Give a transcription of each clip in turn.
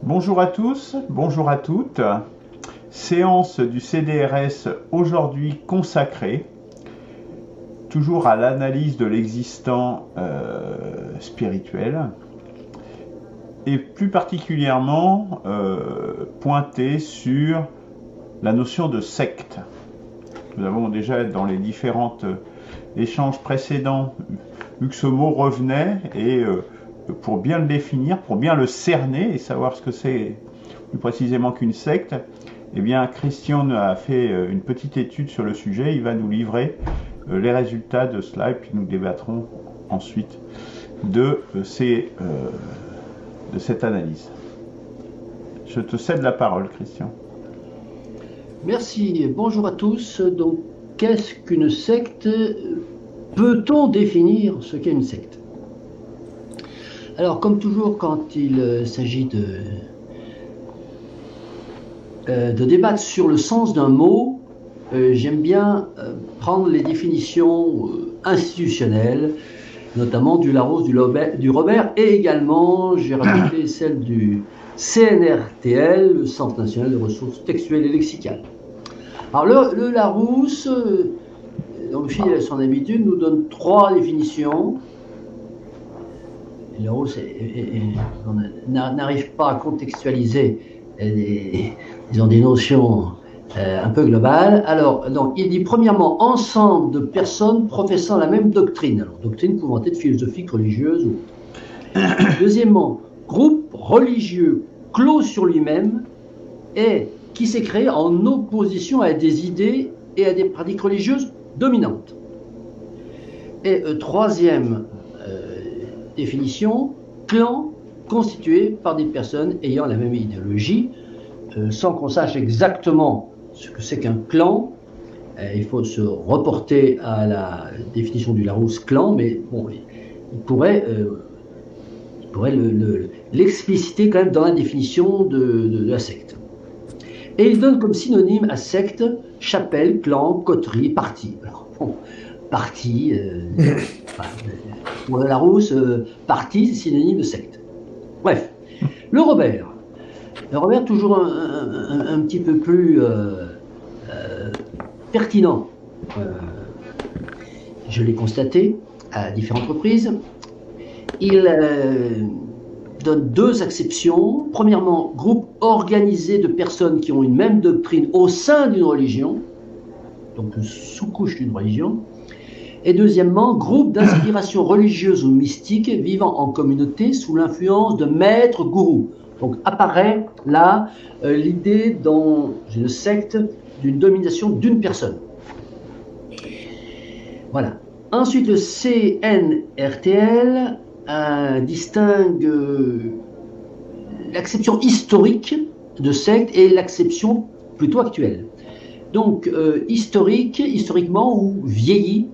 Bonjour à tous, bonjour à toutes. Séance du CDRS aujourd'hui consacrée toujours à l'analyse de l'existant spirituel et plus particulièrement pointé sur la notion de secte. Nous avons déjà dans les différents échanges précédents vu que ce mot revenait et pour bien le définir, pour bien le cerner et savoir ce que c'est plus précisément qu'une secte, eh bien Christian a fait une petite étude sur le sujet, il va nous livrer les résultats de cela et puis nous débattrons ensuite de cette analyse. Je te cède la parole, Christian. Merci, bonjour à tous. Donc, qu'est-ce qu'une secte? Peut-on définir ce qu'est une secte? Alors, comme toujours, quand il s'agit de débattre sur le sens d'un mot, j'aime bien prendre les définitions institutionnelles, notamment du Larousse, du Robert, et également, j'ai rajouté celle du CNRTL, le Centre national de ressources textuelles et lexicales. Alors, le Larousse, fidèle à son habitude, nous donne 3 définitions. Le Larousse n'arrive pas à contextualiser des notions un peu globales. Alors, donc, il dit premièrement ensemble de personnes professant la même doctrine. Alors, doctrine pouvant être philosophique, religieuse ou autre. Deuxièmement, groupe religieux clos sur lui-même et qui s'est créé en opposition à des idées et à des pratiques religieuses dominantes. Et troisième définition, clan constitué par des personnes ayant la même idéologie, sans qu'on sache exactement ce que c'est qu'un clan. Il faut se reporter à la définition du Larousse clan, mais bon, il pourrait l'expliciter quand même dans la définition de la secte. Et il donne comme synonyme à secte chapelle, clan, coterie, parti. Alors, bon, parti, pour le Larousse, parti, c'est synonyme de secte. Bref, le Robert. Le Robert, toujours un petit peu plus pertinent. Je l'ai constaté à différentes reprises. Il donne 2 acceptions. Premièrement, groupe organisé de personnes qui ont une même doctrine au sein d'une religion, donc une sous-couche d'une religion. Et deuxièmement, groupe d'inspiration religieuse ou mystique vivant en communauté sous l'influence de maîtres gourous. Donc apparaît là l'idée dans une secte d'une domination d'une personne. Voilà. Ensuite, le CNRTL distingue l'acception historique de secte et l'acception plutôt actuelle. Donc, historiquement ou vieilli,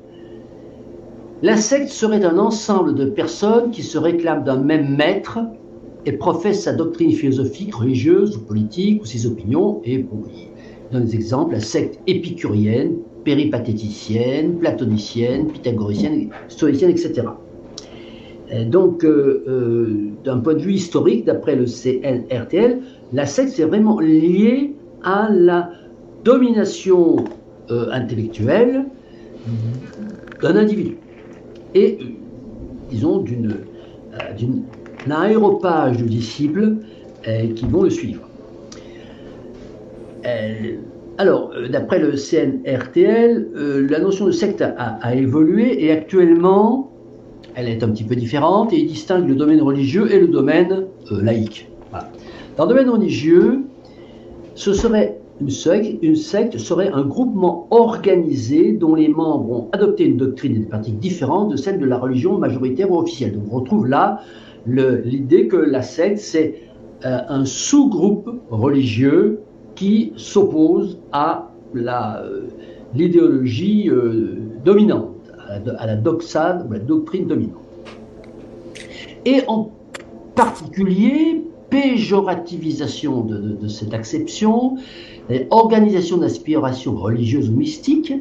la secte serait un ensemble de personnes qui se réclament d'un même maître et professent sa doctrine philosophique, religieuse ou politique ou ses opinions. Et bon, il donne des exemples, la secte épicurienne, péripatéticienne, platonicienne, pythagoricienne, stoïcienne, etc. Donc, d'un point de vue historique, d'après le CNRTL, la secte c'est vraiment lié à la domination intellectuelle d'un individu et, disons, d'un aéropage de disciples qui vont le suivre. Alors, d'après le CNRTL, la notion de secte a évolué et actuellement, elle est un petit peu différente et il distingue le domaine religieux et le domaine laïque. Voilà. Dans le domaine religieux, ce serait une secte serait un groupement organisé dont les membres ont adopté une doctrine et des pratiques différentes de celles de la religion majoritaire ou officielle. Donc on retrouve là l'idée que la secte c'est un sous-groupe religieux qui s'oppose à l'idéologie dominante, à la doxade ou la doctrine dominante. Et en particulier, péjorativisation de cette acception, organisation d'inspiration religieuse ou mystique,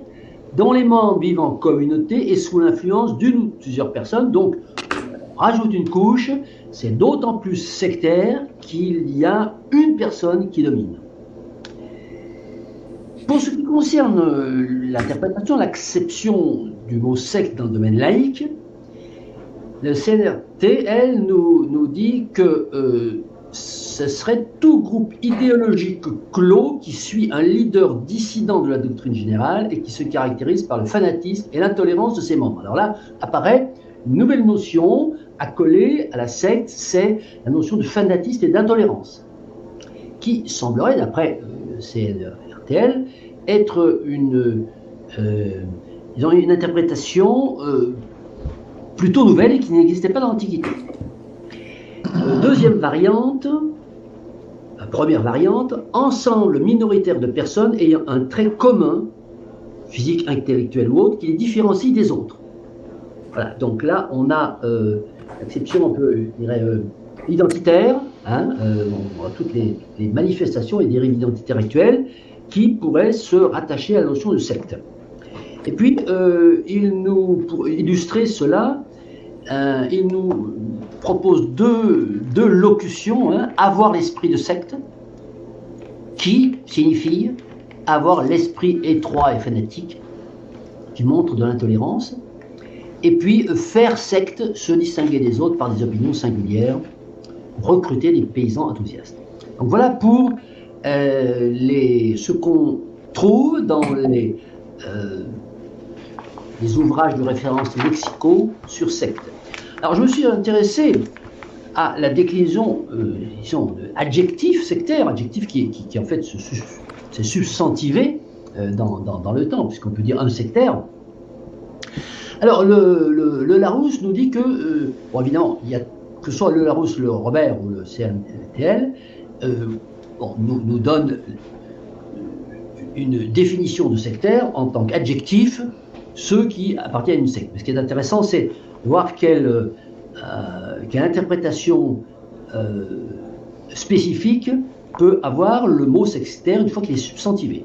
dont les membres vivent en communauté et sous l'influence d'une ou plusieurs personnes. Donc, on rajoute une couche, c'est d'autant plus sectaire qu'il y a une personne qui domine. Pour ce qui concerne l'interprétation, l'acception du mot secte dans le domaine laïque, le CNRT, elle, nous dit que ce serait tout groupe idéologique clos qui suit un leader dissident de la doctrine générale et qui se caractérise par le fanatisme et l'intolérance de ses membres. Alors là, apparaît une nouvelle notion accolée à la secte, c'est la notion de fanatisme et d'intolérance, qui semblerait, d'après CNRTL, être une interprétation plutôt nouvelle et qui n'existait pas dans l'Antiquité. Deuxième variante, première variante, ensemble minoritaire de personnes ayant un trait commun, physique, intellectuel ou autre, qui les différencie des autres. Voilà, donc là, on a l'acception un peu, je dirais, identitaire, hein, on voit toutes les manifestations et dérives identitaires actuelles qui pourraient se rattacher à la notion de secte. Et puis, pour illustrer cela, il nous propose deux locutions, hein, avoir l'esprit de secte, qui signifie avoir l'esprit étroit et fanatique, qui montre de l'intolérance, et puis faire secte, se distinguer des autres par des opinions singulières, recruter des paysans enthousiastes. Donc voilà pour ce qu'on trouve dans les ouvrages de référence lexicaux sur secte. Alors je me suis intéressé à la déclinaison, disons, adjectif sectaire, adjectif qui en fait s'est substantivé dans le temps, puisqu'on peut dire un sectaire. Alors le Larousse nous dit que, bon évidemment, il y a, que ce soit le Larousse, le Robert ou le CNRTL, nous donne une définition de sectaire en tant qu'adjectif, ceux qui appartiennent à une secte. Mais ce qui est intéressant, c'est de voir quelle interprétation spécifique peut avoir le mot sectaire une fois qu'il est substantivé.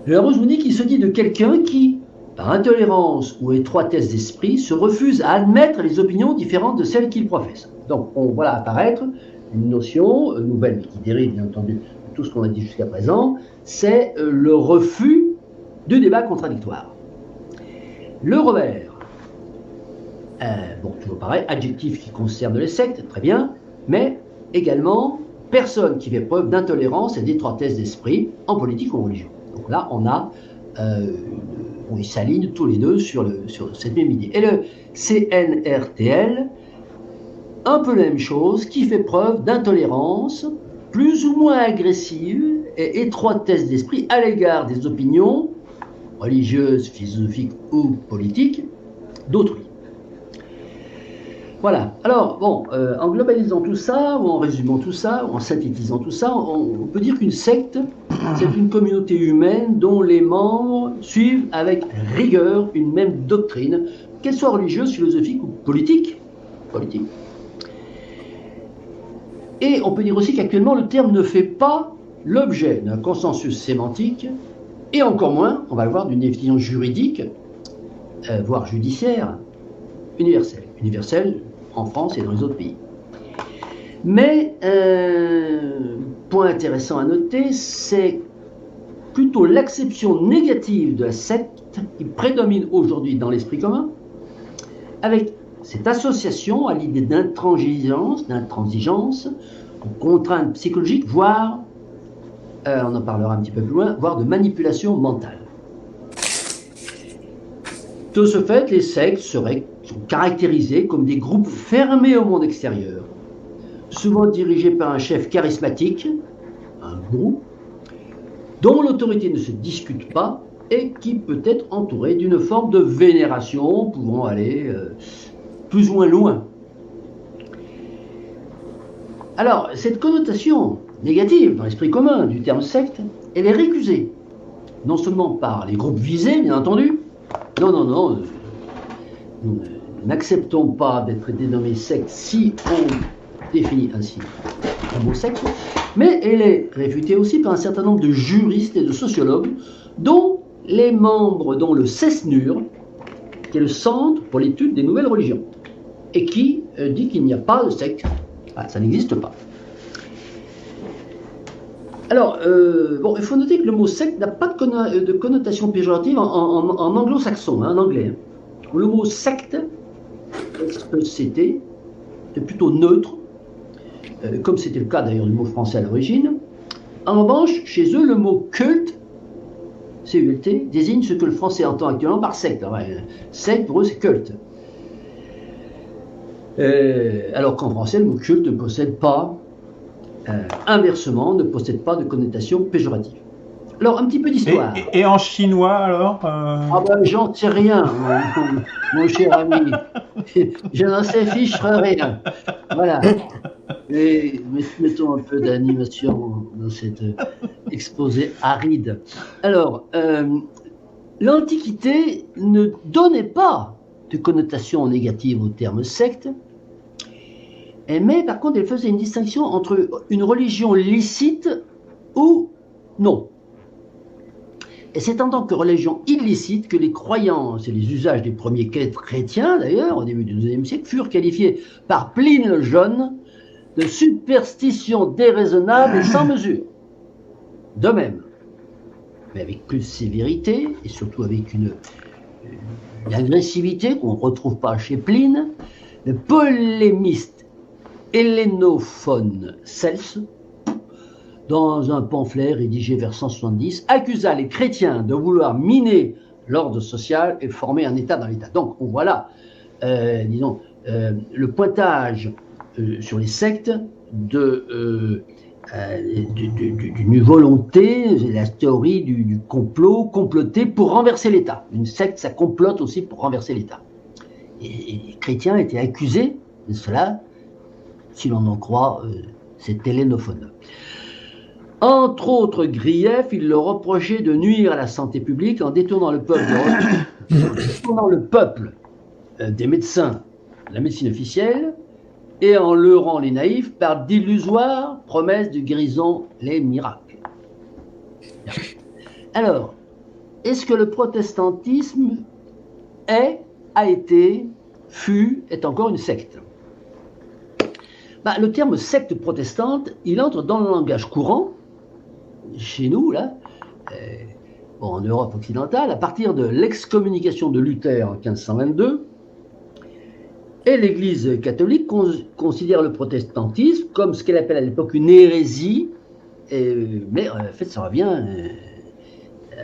Le Larousse nous dit qu'il se dit de quelqu'un qui, par intolérance ou étroitesse d'esprit, se refuse à admettre les opinions différentes de celles qu'il professe. Donc on voit apparaître une notion nouvelle qui dérive bien entendu de tout ce qu'on a dit jusqu'à présent, c'est le refus du débat contradictoire. Le revers, bon, toujours pareil, adjectif qui concerne les sectes, très bien, mais également personne qui fait preuve d'intolérance et d'étroitesse d'esprit en politique ou en religion. Donc là, on a, ils s'alignent tous les deux sur cette même idée. Et le CNRTL, un peu la même chose, qui fait preuve d'intolérance plus ou moins agressive et étroitesse d'esprit à l'égard des opinions religieuses, philosophiques ou politiques d'autrui. Voilà. Alors, bon, en globalisant tout ça, ou en résumant tout ça, ou en synthétisant tout ça, on peut dire qu'une secte, c'est une communauté humaine dont les membres suivent avec rigueur une même doctrine, qu'elle soit religieuse, philosophique ou politique. Et on peut dire aussi qu'actuellement, le terme ne fait pas l'objet d'un consensus sémantique, et encore moins, on va le voir, d'une définition juridique, voire judiciaire, universelle. Universelle en France et dans les autres pays. Mais, point intéressant à noter, c'est plutôt l'acception négative de la secte qui prédomine aujourd'hui dans l'esprit commun, avec cette association à l'idée d'intransigeance, de contrainte psychologique, voire, on en parlera un petit peu plus loin, voire de manipulation mentale. De ce fait, les sectes sont caractérisés comme des groupes fermés au monde extérieur, souvent dirigés par un chef charismatique, un gourou, dont l'autorité ne se discute pas et qui peut être entouré d'une forme de vénération pouvant aller plus ou moins loin. Alors, cette connotation négative dans l'esprit commun du terme secte, elle est récusée, non seulement par les groupes visés, bien entendu. Non, nous n'acceptons pas d'être dénommés secte si on définit ainsi un mot secte, mais elle est réfutée aussi par un certain nombre de juristes et de sociologues, dont les membres, dont le CESNUR, qui est le Centre pour l'étude des nouvelles religions, et qui dit qu'il n'y a pas de secte. Ah, ça n'existe pas. Alors, il faut noter que le mot secte n'a pas de connotation péjorative en anglo-saxon, en anglais. Le mot secte, S-E-C-T, est plutôt neutre, comme c'était le cas d'ailleurs du mot français à l'origine. En revanche, chez eux, le mot culte, C-U-L-T, désigne ce que le français entend actuellement par secte. Secte, pour eux, c'est culte. Alors qu'en français, le mot culte ne possède pas, inversement, ne possède pas de connotation péjorative. Alors, un petit peu d'histoire. Et en chinois, alors Ah ben, j'en sais rien, mon cher ami. Je n'en sais fiche rien. Voilà. Et mettons un peu d'animation dans cet exposé aride. Alors, l'Antiquité ne donnait pas de connotation négative au terme secte, mais par contre, elle faisait une distinction entre une religion licite ou non. Et c'est en tant que religion illicite que les croyances et les usages des premiers chrétiens, d'ailleurs, au début du XIIe siècle, furent qualifiés par Pline le Jeune de superstitions déraisonnables et sans mesure. De même, mais avec plus de sévérité et surtout avec une agressivité qu'on ne retrouve pas chez Pline, le polémiste hellénophone Celse, dans un pamphlet rédigé vers 170, accusa les chrétiens de vouloir miner l'ordre social et former un État dans l'État. Donc on voit là, le pointage sur les sectes d'une volonté, la théorie du complot, comploter pour renverser l'État. Une secte, ça complote aussi pour renverser l'État. Et les chrétiens étaient accusés de cela, si l'on en croit cet hellénophone. Entre autres griefs, il leur reprochait de nuire à la santé publique en détournant le peuple, des médecins, de la médecine officielle, et en leurrant les naïfs par d'illusoires promesses de guérison, les miracles. Alors, est-ce que le protestantisme est encore une secte? Le terme secte protestante, il entre dans le langage courant, chez nous, là, en Europe occidentale, à partir de l'excommunication de Luther en 1522, et l'Église catholique considère le protestantisme comme ce qu'elle appelle à l'époque une hérésie, mais en fait ça revient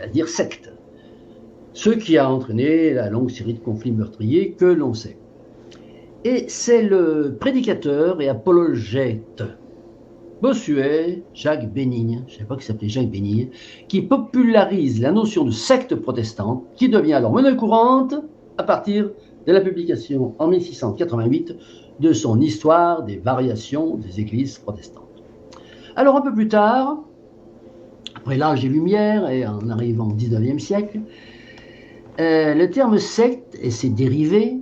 à dire secte. Ce qui a entraîné la longue série de conflits meurtriers que l'on sait. Et c'est le prédicateur et apologète bossuet Jacques Bénigne, je ne savais pas qu'il s'appelait Jacques Bénigne, qui popularise la notion de secte protestante, qui devient alors monnaie courante à partir de la publication en 1688 de son Histoire des variations des églises protestantes. Alors un peu plus tard, après l'âge des Lumières et en arrivant au XIXe siècle, le terme secte et ses dérivés,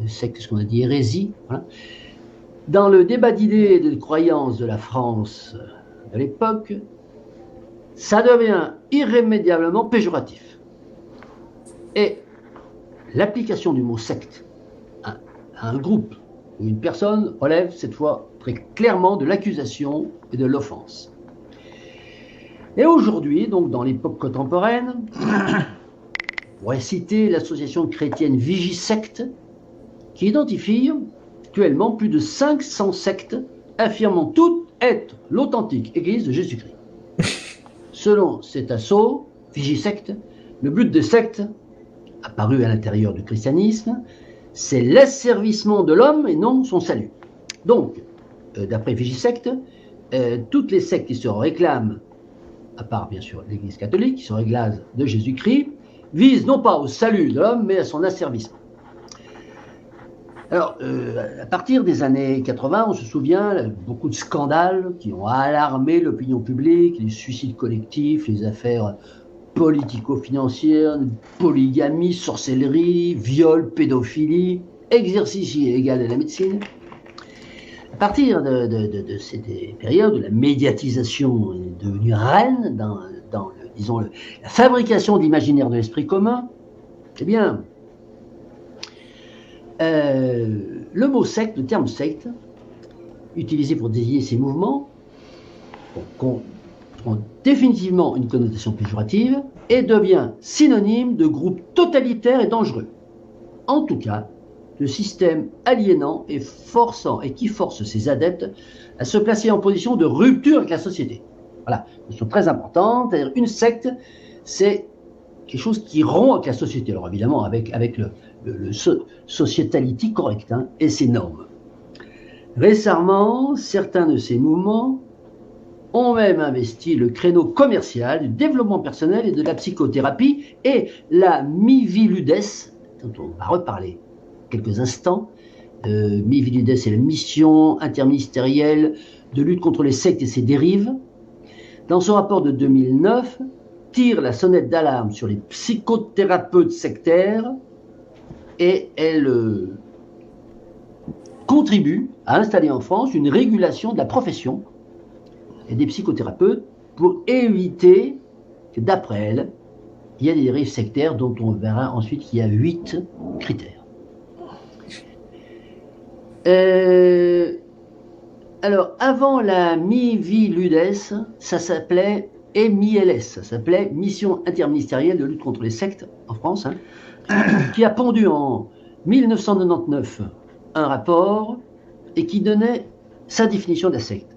secte, ce qu'on a dit hérésie, dans le débat d'idées et de croyances de la France de l'époque, ça devient irrémédiablement péjoratif. Et l'application du mot secte à un groupe ou une personne relève cette fois très clairement de l'accusation et de l'offense. Et aujourd'hui, donc dans l'époque contemporaine, on pourrait citer l'association chrétienne Vigisecte, qui identifie actuellement plus de 500 sectes affirmant toutes être l'authentique Église de Jésus-Christ. Selon cet assaut, Vigisecte, le but des sectes, apparu à l'intérieur du christianisme, c'est l'asservissement de l'homme et non son salut. Donc, d'après Vigisecte, toutes les sectes qui se réclament, à part bien sûr l'Église catholique, qui se réclament de Jésus-Christ, visent non pas au salut de l'homme, mais à son asservissement. Alors, à partir des années 80, on se souvient, beaucoup de scandales qui ont alarmé l'opinion publique, les suicides collectifs, les affaires politico-financières, polygamie, sorcellerie, viol, pédophilie, exercice illégal de la médecine. À partir de cette période où la médiatisation est devenue reine dans la fabrication d'imaginaire de l'esprit commun, eh bien, le mot secte, le terme secte, utilisé pour désigner ces mouvements, ont définitivement une connotation péjorative et devient synonyme de groupe totalitaire et dangereux. En tout cas, de système aliénant et qui force ses adeptes à se placer en position de rupture avec la société. Voilà, une question très importante, c'est-à-dire une secte, c'est quelque chose qui rompt avec la société, alors évidemment avec le societality correct, hein, et ses normes. Récemment, certains de ces mouvements ont même investi le créneau commercial du développement personnel et de la psychothérapie, et la Miviludes, dont on va reparler quelques instants. Miviludes est la mission interministérielle de lutte contre les sectes et ses dérives. Dans son rapport de 2009, tire la sonnette d'alarme sur les psychothérapeutes sectaires et elle contribue à installer en France une régulation de la profession et des psychothérapeutes pour éviter que, d'après elle, il y a des dérives sectaires dont on verra ensuite qu'il y a 8 critères. Alors, avant la Miviludes, ça s'appelait MILS, ça s'appelait Mission interministérielle de lutte contre les sectes en France, hein, qui a pondu en 1999 un rapport et qui donnait sa définition de la secte.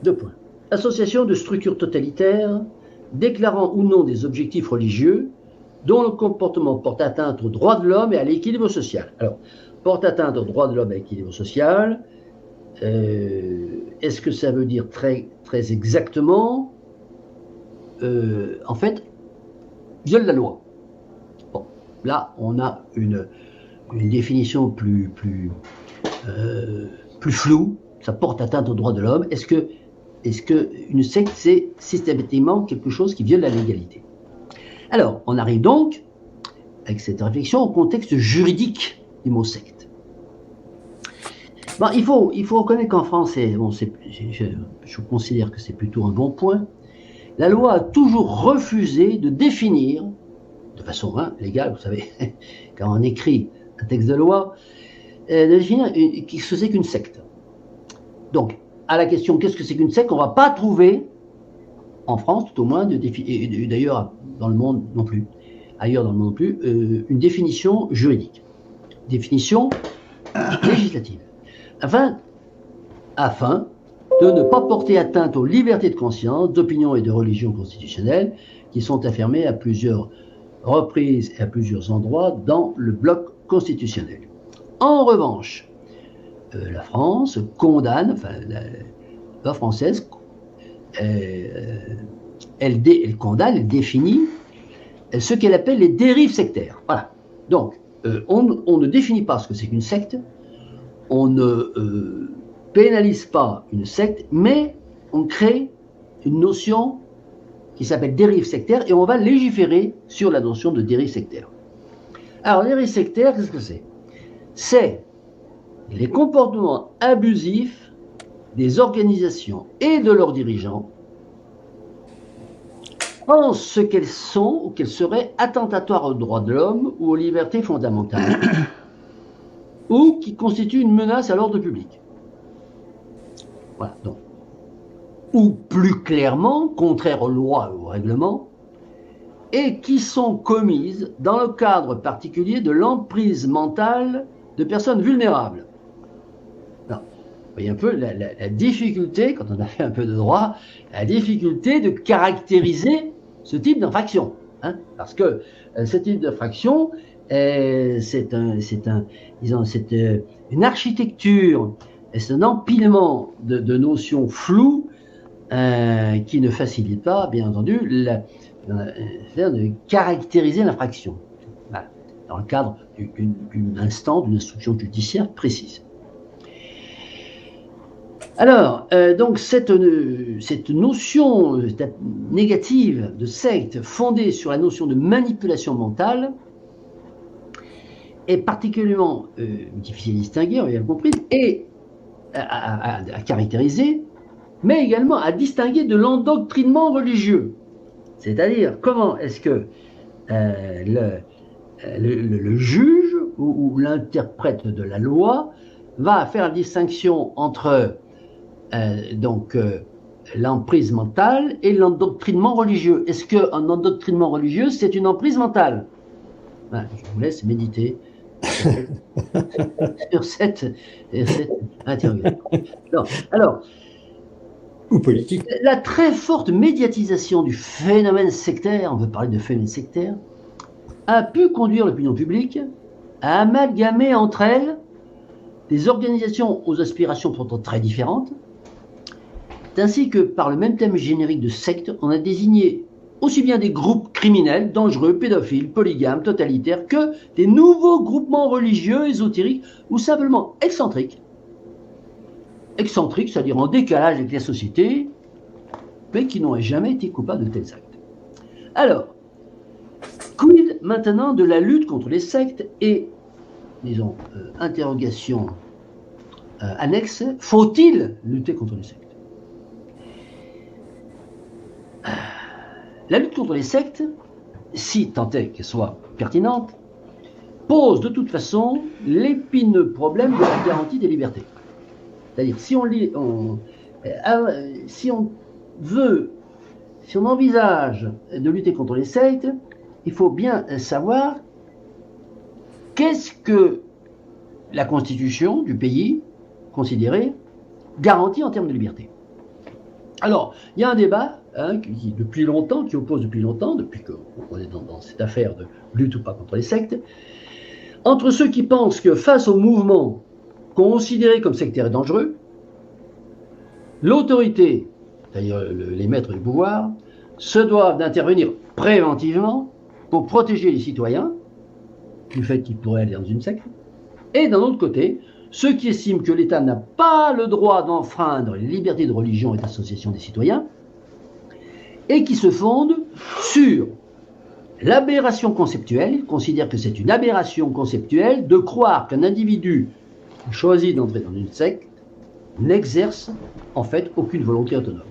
2 points. Association de structures totalitaires déclarant ou non des objectifs religieux dont le comportement porte atteinte aux droits de l'homme et à l'équilibre social. Alors, porte atteinte aux droits de l'homme et à l'équilibre social, est-ce que ça veut dire très, très exactement en fait, viole la loi. Bon, là, on a une définition plus floue, ça porte atteinte aux droits de l'homme. Est-ce que une secte, c'est systématiquement quelque chose qui viole la légalité? Alors, on arrive donc, avec cette réflexion, au contexte juridique du mot secte. Bon, il faut reconnaître qu'en France, je considère que c'est plutôt un bon point, la loi a toujours refusé de définir, de façon légale, vous savez, quand on écrit un texte de loi, de définir ce que c'est qu'une secte. Donc, à la question qu'est-ce que c'est qu'une secte, on ne va pas trouver, en France tout au moins, et d'ailleurs dans le monde non plus, ailleurs dans le monde non plus, une définition juridique, définition législative, afin de ne pas porter atteinte aux libertés de conscience, d'opinion et de religion constitutionnelle qui sont affirmées à plusieurs reprises et à plusieurs endroits dans le bloc constitutionnel. En revanche, la France condamne, enfin la loi française, elle condamne, elle définit ce qu'elle appelle les dérives sectaires. Voilà. Donc, on ne définit pas ce que c'est qu'une secte, on ne pénalise pas une secte, mais on crée une notion qui s'appelle dérive sectaire et on va légiférer sur la notion de dérive sectaire. Alors, dérive sectaire, qu'est-ce que c'est? C'est les comportements abusifs des organisations et de leurs dirigeants en ce qu'elles sont ou qu'elles seraient attentatoires aux droits de l'homme ou aux libertés fondamentales ou qui constituent une menace à l'ordre public. Voilà, donc. Ou plus clairement, contraires aux lois et aux règlements, et qui sont commises dans le cadre particulier de l'emprise mentale de personnes vulnérables. Alors, vous voyez un peu la difficulté, quand on a fait un peu de droit, la difficulté de caractériser ce type d'infraction. Hein, parce que ce type d'infraction, c'est une architecture, c'est un empilement de notions floues qui ne facilite pas, bien entendu, de caractériser l'infraction. Voilà, dans le cadre d'une instance, d'une instruction judiciaire précise. Alors, donc cette notion négative de secte fondée sur la notion de manipulation mentale est particulièrement difficile à distinguer, on l'a bien compris, et à caractériser, mais également à distinguer de l'endoctrinement religieux. C'est-à-dire, comment est-ce que le juge où l'interprète de la loi va faire la distinction entre l'emprise mentale et l'endoctrinement religieux. Est-ce qu'un endoctrinement religieux, c'est une emprise mentale? Je vous laisse méditer sur cette interrogation. Alors, ou politique. La très forte médiatisation du phénomène sectaire, on veut parler de phénomène sectaire, a pu conduire l'opinion publique à amalgamer entre elles des organisations aux aspirations pourtant très différentes, ainsi que par le même thème générique de secte, on a désigné aussi bien des groupes criminels, dangereux, pédophiles, polygames, totalitaires, que des nouveaux groupements religieux, ésotériques ou simplement excentriques, c'est-à-dire en décalage avec la société, mais qui n'ont jamais été coupables de tels actes. Alors, quid maintenant de la lutte contre les sectes et, disons, interrogation annexe, faut-il lutter contre les sectes? La lutte contre les sectes, si tant est qu'elle soit pertinente, pose de toute façon l'épineux problème de la garantie des libertés. C'est-à-dire, si on envisage de lutter contre les sectes, il faut bien savoir qu'est-ce que la Constitution du pays considérée garantit en termes de liberté. Alors, il y a un débat qui oppose depuis longtemps, depuis qu'on est dans cette affaire de lutte ou pas contre les sectes, entre ceux qui pensent que face au mouvement considéré comme sectaire et dangereux, l'autorité, c'est-à-dire les maîtres du pouvoir, se doivent d'intervenir préventivement pour protéger les citoyens du fait qu'ils pourraient aller dans une secte, et d'un autre côté, ceux qui estiment que l'État n'a pas le droit d'enfreindre les libertés de religion et d'association des citoyens, et qui se fondent sur l'aberration conceptuelle. Ils considèrent que c'est une aberration conceptuelle de croire qu'un individu qui choisit d'entrer dans une secte n'exerce en fait aucune volonté autonome.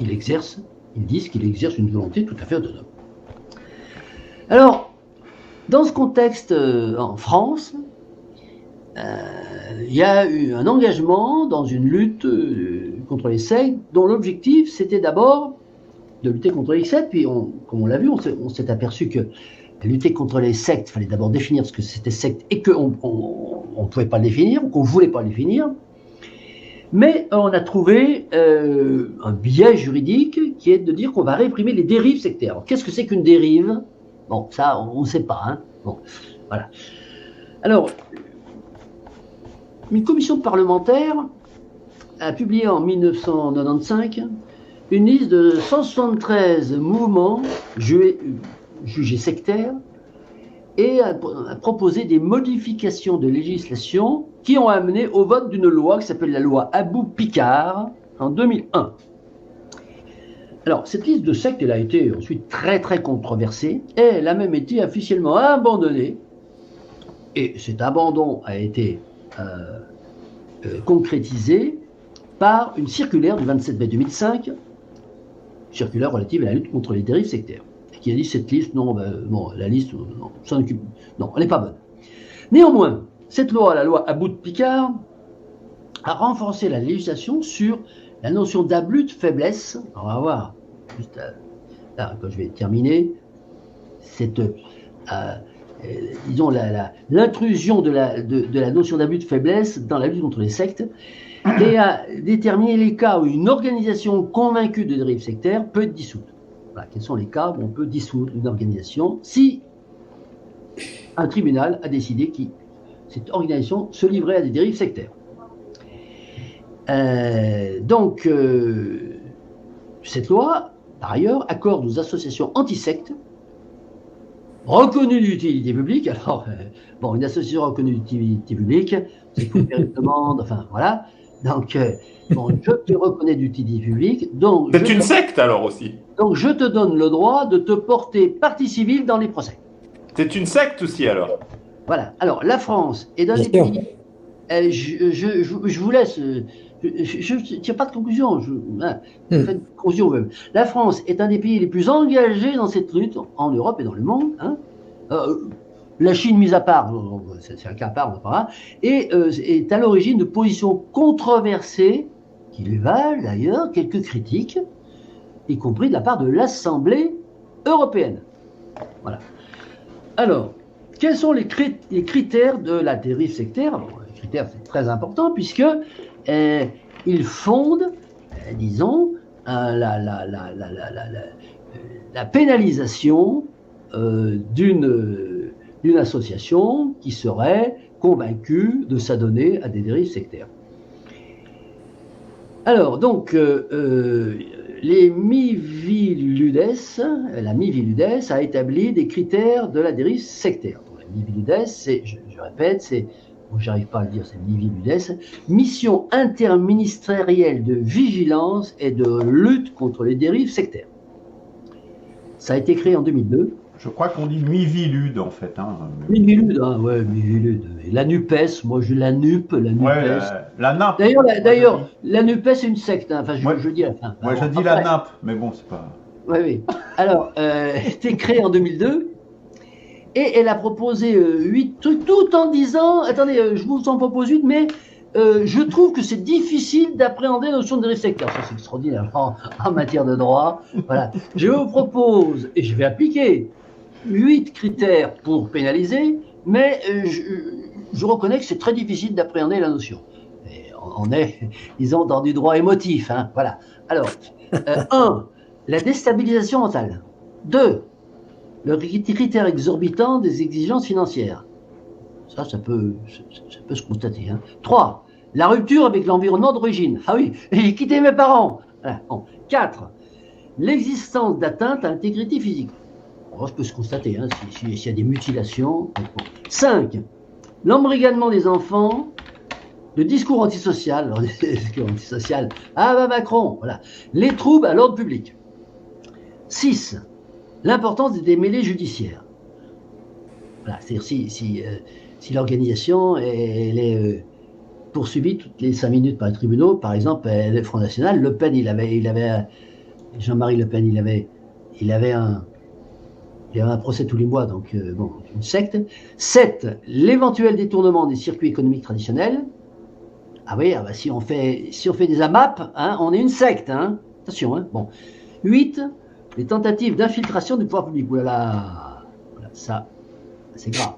Ils disent qu'il exerce une volonté tout à fait autonome. Alors, dans ce contexte, en France, il y a eu un engagement dans une lutte contre les sectes dont l'objectif c'était d'abord de lutter contre les sectes, puis comme on l'a vu, on s'est aperçu que lutter contre les sectes, il fallait d'abord définir ce que c'était secte et qu'on ne pouvait pas le définir, ou qu'on ne voulait pas le définir. Mais on a trouvé un biais juridique qui est de dire qu'on va réprimer les dérives sectaires. Alors, qu'est-ce que c'est qu'une dérive? Bon, ça, on ne sait pas. Hein. Bon, voilà. Alors, une commission parlementaire a publié en 1995 une liste de 173 mouvements jugés sectaires et a proposé des modifications de législation qui ont amené au vote d'une loi qui s'appelle la loi Abou-Picard en 2001. Alors, cette liste de sectes, elle a été ensuite très très controversée et elle a même été officiellement abandonnée. Et cet abandon a été concrétisé par une circulaire du 27 mai 2005, circulaire relative à la lutte contre les dérives sectaires, qui a dit cette liste, la liste, non, elle n'est pas bonne. Néanmoins, cette loi, la loi Abou-Picard, a renforcé la législation sur la notion d'abus de faiblesse. On va voir, juste là, quand je vais terminer, cette, disons, l'intrusion de la notion d'abus de faiblesse dans la lutte contre les sectes, et a déterminé les cas où une organisation convaincue de dérive sectaire peut être dissoute. Voilà, quels sont les cas où on peut dissoudre une organisation si un tribunal a décidé que cette organisation se livrait à des dérives sectaires. Cette loi, par ailleurs, accorde aux associations anti-sectes reconnues d'utilité publique. Alors, une association reconnue d'utilité publique, c'est pour faire une demande, enfin voilà. Donc, je te reconnais d'utilité publique. C'est une secte alors aussi. Donc, je te donne le droit de te porter partie civile dans les procès. C'est une secte aussi alors. Voilà. Alors, la France est dans des pays. Je vous laisse. Je ne tire pas de conclusion. Je fais une conclusion même. La France est un des pays les plus engagés dans cette lutte en Europe et dans le monde. Hein. la Chine mise à part, c'est un cas à part, est à l'origine de positions controversées qui lui valent d'ailleurs quelques critiques, y compris de la part de l'Assemblée européenne. Voilà. Alors, quels sont les critères de la dérive sectaire? Bon, les critères, c'est très important puisque ils fondent, disons, la pénalisation d'une association qui serait convaincue de s'adonner à des dérives sectaires. Alors, donc, la Miviludes a établi des critères de la dérive sectaire. Donc, la Miviludes, je répète, j'arrive pas à le dire, c'est Miviludes, mission interministérielle de vigilance et de lutte contre les dérives sectaires. Ça a été créé en 2002. Je crois qu'on dit Mivilude en fait. Mivilude, hein, ouais, Mivilude. Et la NUPES, moi je la NUP, la NUPES. Ouais, la NAP. D'ailleurs, la NUPES est une secte, hein. Enfin, je dis à la fin. Moi je dis la NAP, mais bon, c'est pas. Oui. Alors, elle a été créée en 2002 et elle a proposé 8 trucs, tout en disant, attendez, je vous en propose 8, mais je trouve que c'est difficile d'appréhender la notion de dérive sectaire. Ça, c'est extraordinaire en matière de droit. Voilà. Je vous propose, et je vais appliquer, 8 critères pour pénaliser, mais je reconnais que c'est très difficile d'appréhender la notion. Et on est, disons, dans du droit émotif. Hein, voilà. Alors, 1, la déstabilisation mentale. 2, le critère exorbitant des exigences financières. Ça peut se constater. Hein. 3, la rupture avec l'environnement d'origine. Ah oui, j'ai quitté mes parents. Voilà. Bon. 4, l'existence d'atteinte à l'intégrité physique. Bon, ça peut se constater, hein, s'il y a des mutilations. Bon. 5, l'embrigadement des enfants, le discours antisocial. Alors, le discours antisocial, ah bah Macron, voilà. Les troubles à l'ordre public. 6, l'importance des démêlés judiciaires. Voilà, c'est-à-dire si l'organisation elle est poursuivie toutes les 5 minutes par les tribunaux, par exemple, le Front National, Le Pen, Jean-Marie Le Pen, il avait un procès tous les mois, donc bon, une secte. 7, l'éventuel détournement des circuits économiques traditionnels. Ah oui, bah, si on fait des AMAP, hein, on est une secte, hein. Attention, hein. Bon. 8, les tentatives d'infiltration du pouvoir public. Oulala, ça, c'est grave.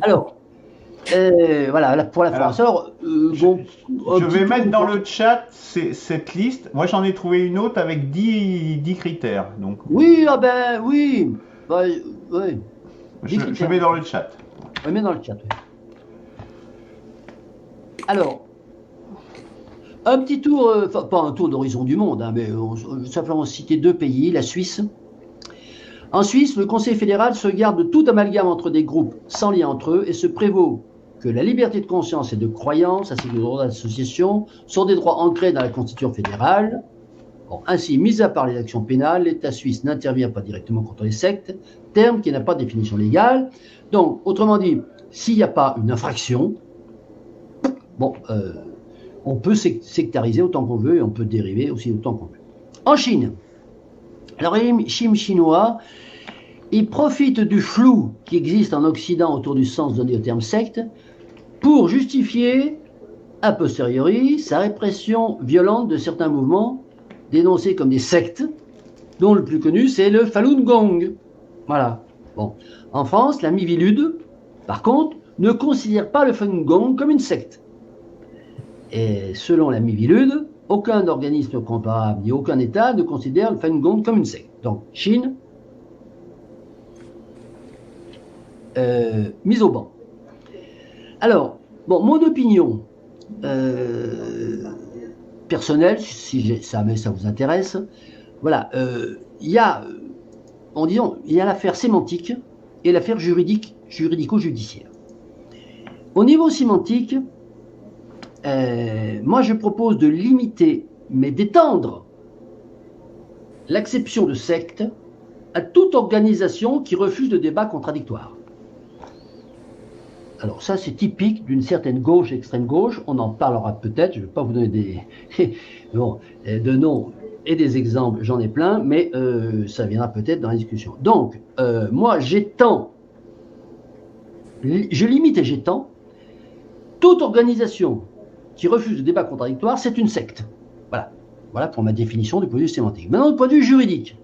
Alors, voilà, pour la France. Alors, je vais mettre dans le chat cette liste. Moi, j'en ai trouvé une autre avec 10 critères. Donc, oui, ah ben, oui. Bah, ouais. Je mets dans le chat. Oui, mets dans le chat, oui. Alors, un petit tour, pas un tour d'horizon du monde, hein, mais simplement citer 2 pays, la Suisse. En Suisse, le Conseil fédéral se garde de tout amalgame entre des groupes sans lien entre eux et se prévaut que la liberté de conscience et de croyance, ainsi que le droit d'association, sont des droits ancrés dans la Constitution fédérale. Bon, ainsi, mis à part les actions pénales, l'État suisse n'intervient pas directement contre les sectes, terme qui n'a pas de définition légale. Donc, autrement dit, s'il n'y a pas une infraction, bon, on peut sectariser autant qu'on veut et on peut dériver aussi autant qu'on veut. En Chine, le régime chinois, il profite du flou qui existe en Occident autour du sens donné au terme secte pour justifier, a posteriori, sa répression violente de certains mouvements dénoncés comme des sectes, dont le plus connu, c'est le Falun Gong. Voilà. Bon. En France, la Mivilude, par contre, ne considère pas le Falun Gong comme une secte. Et selon la Mivilude, aucun organisme comparable ni aucun État ne considère le Falun Gong comme une secte. Donc, Chine, mise au banc. Alors, bon, mon opinion personnelle, si ça vous intéresse, voilà, il y a l'affaire sémantique et l'affaire juridico-judiciaire. Au niveau sémantique, moi je propose de limiter, mais d'étendre l'acception de secte à toute organisation qui refuse de débat contradictoire. Alors ça, c'est typique d'une certaine gauche, extrême gauche. On en parlera peut-être. Je ne vais pas vous donner de noms et des exemples. J'en ai plein, mais ça viendra peut-être dans la discussion. Donc, moi, j'étends je limite et j'étends, toute organisation qui refuse le débat contradictoire, c'est une secte. Voilà pour ma définition du point de vue sémantique. Maintenant, du point de vue juridique,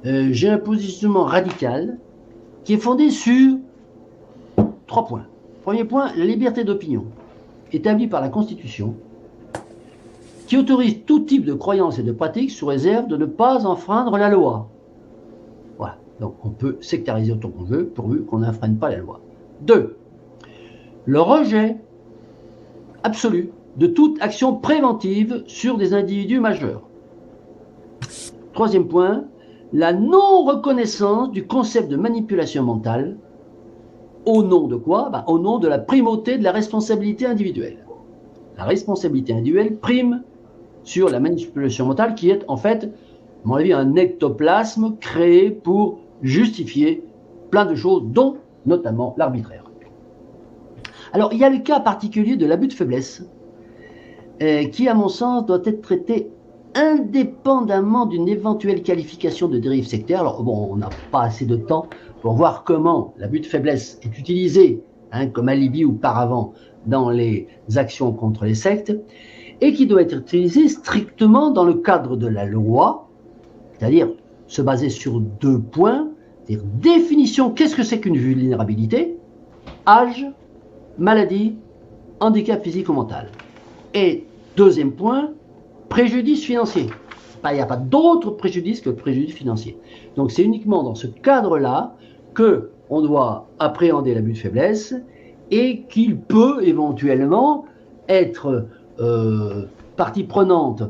j'ai un positionnement radical qui est fondé sur 3 points. Premier point, la liberté d'opinion, établie par la Constitution, qui autorise tout type de croyances et de pratiques sous réserve de ne pas enfreindre la loi. Voilà, donc on peut sectariser autant qu'on veut, pourvu qu'on n'enfreigne pas la loi. 2. Le rejet absolu de toute action préventive sur des individus majeurs. 3e point, la non-reconnaissance du concept de manipulation mentale. Au nom de quoi? Au nom de la primauté de la responsabilité individuelle. La responsabilité individuelle prime sur la manipulation mentale qui est en fait, à mon avis, un ectoplasme créé pour justifier plein de choses, dont notamment l'arbitraire. Alors, il y a le cas particulier de l'abus de faiblesse, qui, à mon sens, doit être traité indépendamment d'une éventuelle qualification de dérive sectaire. Alors, bon, on n'a pas assez de temps pour voir comment l'abus de faiblesse est utilisé comme alibi ou paravent dans les actions contre les sectes, et qui doit être utilisé strictement dans le cadre de la loi, c'est-à-dire se baser sur 2 points, c'est-à-dire définition, qu'est-ce que c'est qu'une vulnérabilité, âge, maladie, handicap physique ou mental. Et 2e point, préjudice financier. Il n'y a pas d'autre préjudice que le préjudice financier. Donc c'est uniquement dans ce cadre-là qu'on doit appréhender l'abus de faiblesse et qu'il peut éventuellement être partie prenante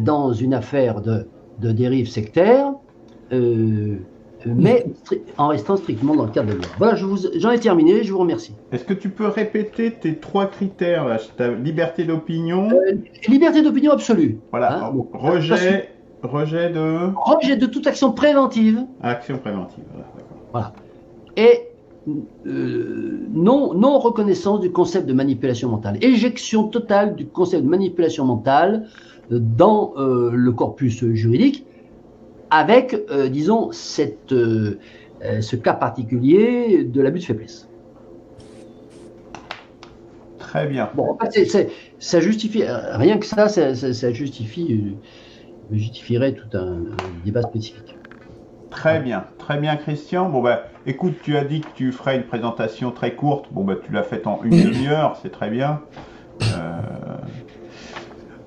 dans une affaire de dérive sectaire, mais en restant strictement dans le cadre de la loi. Voilà, j'en ai terminé, je vous remercie. Est-ce que tu peux répéter tes 3 critères là? Ta liberté d'opinion. Liberté d'opinion absolue. Voilà, Bon, rejet de toute action préventive. Action préventive, Voilà. Et non reconnaissance du concept de manipulation mentale. Éjection totale du concept de manipulation mentale dans le corpus juridique, avec, disons, ce cas particulier de l'abus de faiblesse. Très bien. Bon, en fait, ça justifie, rien que ça justifierait tout un débat spécifique. Très bien, Christian. Bon écoute, tu as dit que tu ferais une présentation très courte. Bon tu l'as faite en 1 demi-heure, c'est très bien.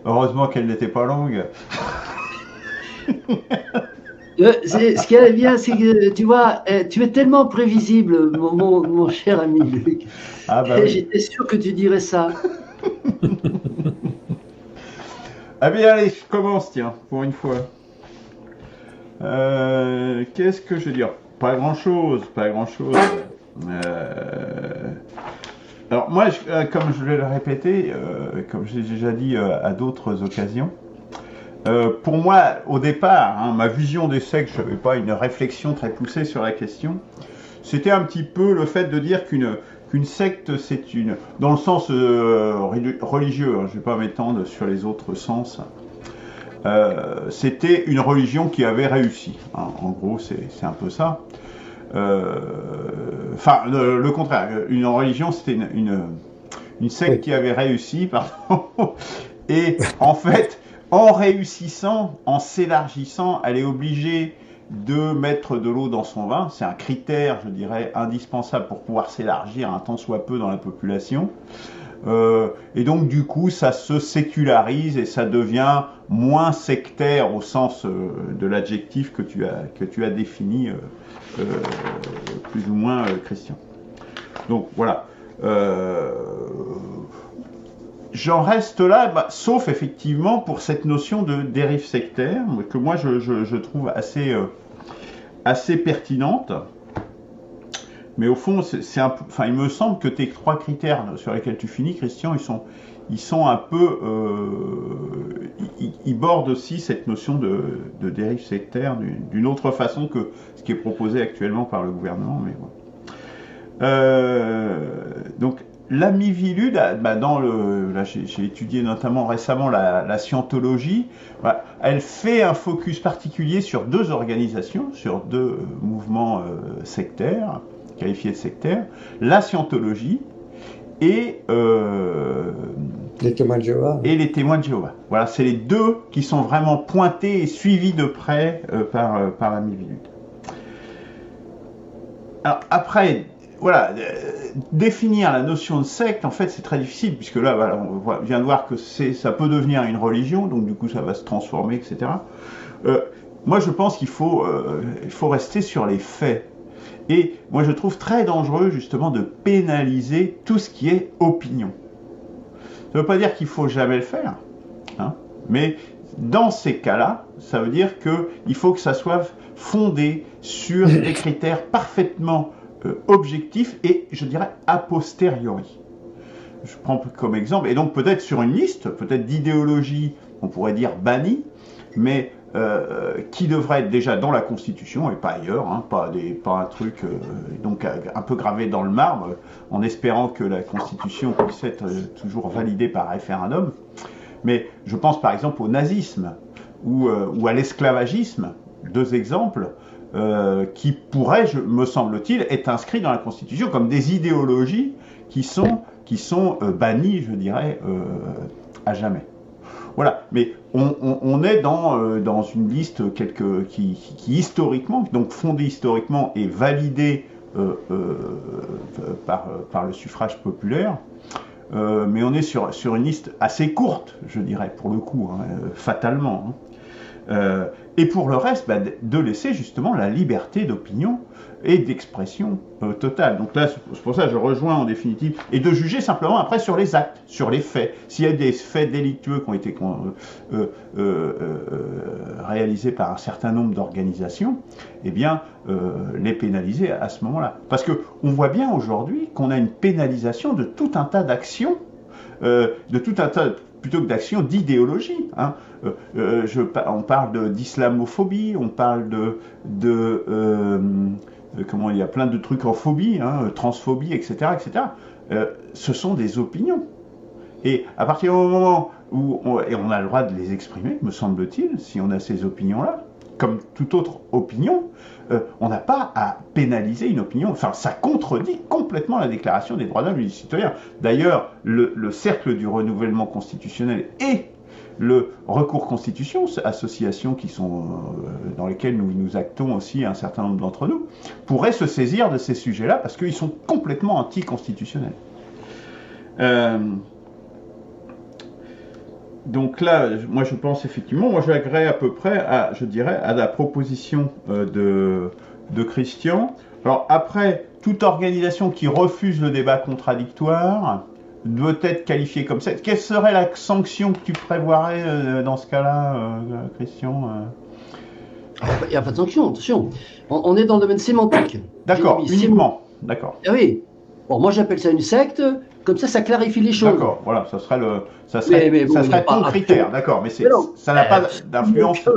Heureusement qu'elle n'était pas longue. Ce qui est bien, c'est que tu vois, tu es tellement prévisible, mon cher ami Luc. Ah oui. J'étais sûr que tu dirais ça. Ah bien allez, je commence, tiens, pour une fois. Qu'est-ce que je veux dire? Pas grand-chose. Alors moi, comme je vais le répéter, comme j'ai déjà dit à d'autres occasions, pour moi, au départ, ma vision des sectes, je n'avais pas une réflexion très poussée sur la question. C'était un petit peu le fait de dire qu'une secte, c'est dans le sens religieux, je ne vais pas m'étendre sur les autres sens. C'était une religion qui avait réussi. En gros, c'est un peu ça. Enfin, le contraire. Une religion, c'était une secte qui avait réussi, pardon. Et en fait, en réussissant, en s'élargissant, elle est obligée de mettre de l'eau dans son vin. C'est un critère, je dirais, indispensable pour pouvoir s'élargir un tant soit peu dans la population. Et donc du coup ça se sécularise et ça devient moins sectaire au sens de l'adjectif que tu as défini plus ou moins Christian. Donc voilà. J'en reste là, sauf effectivement pour cette notion de dérive sectaire que moi je trouve assez pertinente. Mais au fond, il me semble que tes 3 critères sur lesquels tu finis, Christian, ils sont un peu, ils bordent aussi cette notion de dérive sectaire d'une autre façon que ce qui est proposé actuellement par le gouvernement. Mais voilà. Donc l'amivilude, là j'ai étudié notamment récemment la scientologie. Elle fait un focus particulier sur 2 organisations, sur 2 mouvements sectaires, qualifié de sectaire, la scientologie et Les témoins de Jéhovah. et les témoins de Jéhovah. Voilà, c'est les deux qui sont vraiment pointés et suivis de près par la Miviludes. Alors après, voilà, définir la notion de secte, en fait, c'est très difficile, puisque là, voilà, on vient de voir que ça peut devenir une religion, donc du coup, ça va se transformer, etc. Moi, je pense qu'il faut rester sur les faits. Et moi, je trouve très dangereux, justement, de pénaliser tout ce qui est opinion. Ça ne veut pas dire qu'il faut jamais le faire, hein, mais dans ces cas-là, ça veut dire qu'il faut que ça soit fondé sur des critères parfaitement objectifs et, je dirais, a posteriori. Je prends comme exemple, et donc peut-être sur une liste, peut-être d'idéologies, on pourrait dire bannies, mais qui devrait être déjà dans la Constitution et pas ailleurs, hein, pas un truc donc un peu gravé dans le marbre, en espérant que la Constitution puisse être toujours validée par référendum. Mais je pense par exemple au nazisme ou à l'esclavagisme, deux exemples qui pourraient, me semble-t-il, être inscrits dans la Constitution comme des idéologies qui sont bannies, je dirais, à jamais. Voilà, mais on est dans une liste qui historiquement, donc fondée historiquement et validée par le suffrage populaire, mais on est sur une liste assez courte, je dirais, pour le coup, hein, fatalement. Hein. Et pour le reste, de laisser justement la liberté d'opinion et d'expression totale. Donc là, c'est pour ça que je rejoins en définitive, et de juger simplement après sur les actes, sur les faits. S'il y a des faits délictueux qui ont été réalisés par un certain nombre d'organisations, eh bien, les pénaliser à ce moment-là. Parce qu'on voit bien aujourd'hui qu'on a une pénalisation de tout un tas d'actions, plutôt que d'actions d'idéologie. Hein. On parle d'islamophobie, on parle comment il y a plein de trucs en phobie, hein, transphobie, etc., etc. Ce sont des opinions. Et à partir du moment où on a le droit de les exprimer, me semble-t-il, si on a ces opinions-là, comme toute autre opinion, on n'a pas à pénaliser une opinion. Enfin, ça contredit complètement la Déclaration des droits de l'homme et du citoyen. D'ailleurs, le cercle du renouvellement constitutionnel et le recours constitution, associations qui sont dans lesquelles nous actons aussi un certain nombre d'entre nous, pourraient se saisir de ces sujets-là parce qu'ils sont complètement anticonstitutionnels. Donc là, moi je pense effectivement, moi j'agrée à peu près à la proposition de Christian. Alors après, toute organisation qui refuse le débat contradictoire doit être qualifiée comme ça. Quelle serait la sanction que tu prévoirais dans ce cas-là, Christian Il n'y a pas de sanction, attention. On est dans le domaine sémantique. D'accord, uniquement. D'accord. Ah oui. Bon, moi j'appelle ça une secte. Comme ça clarifie les choses. D'accord, voilà, ça serait ton critère, d'accord, mais ça n'a pas d'influence.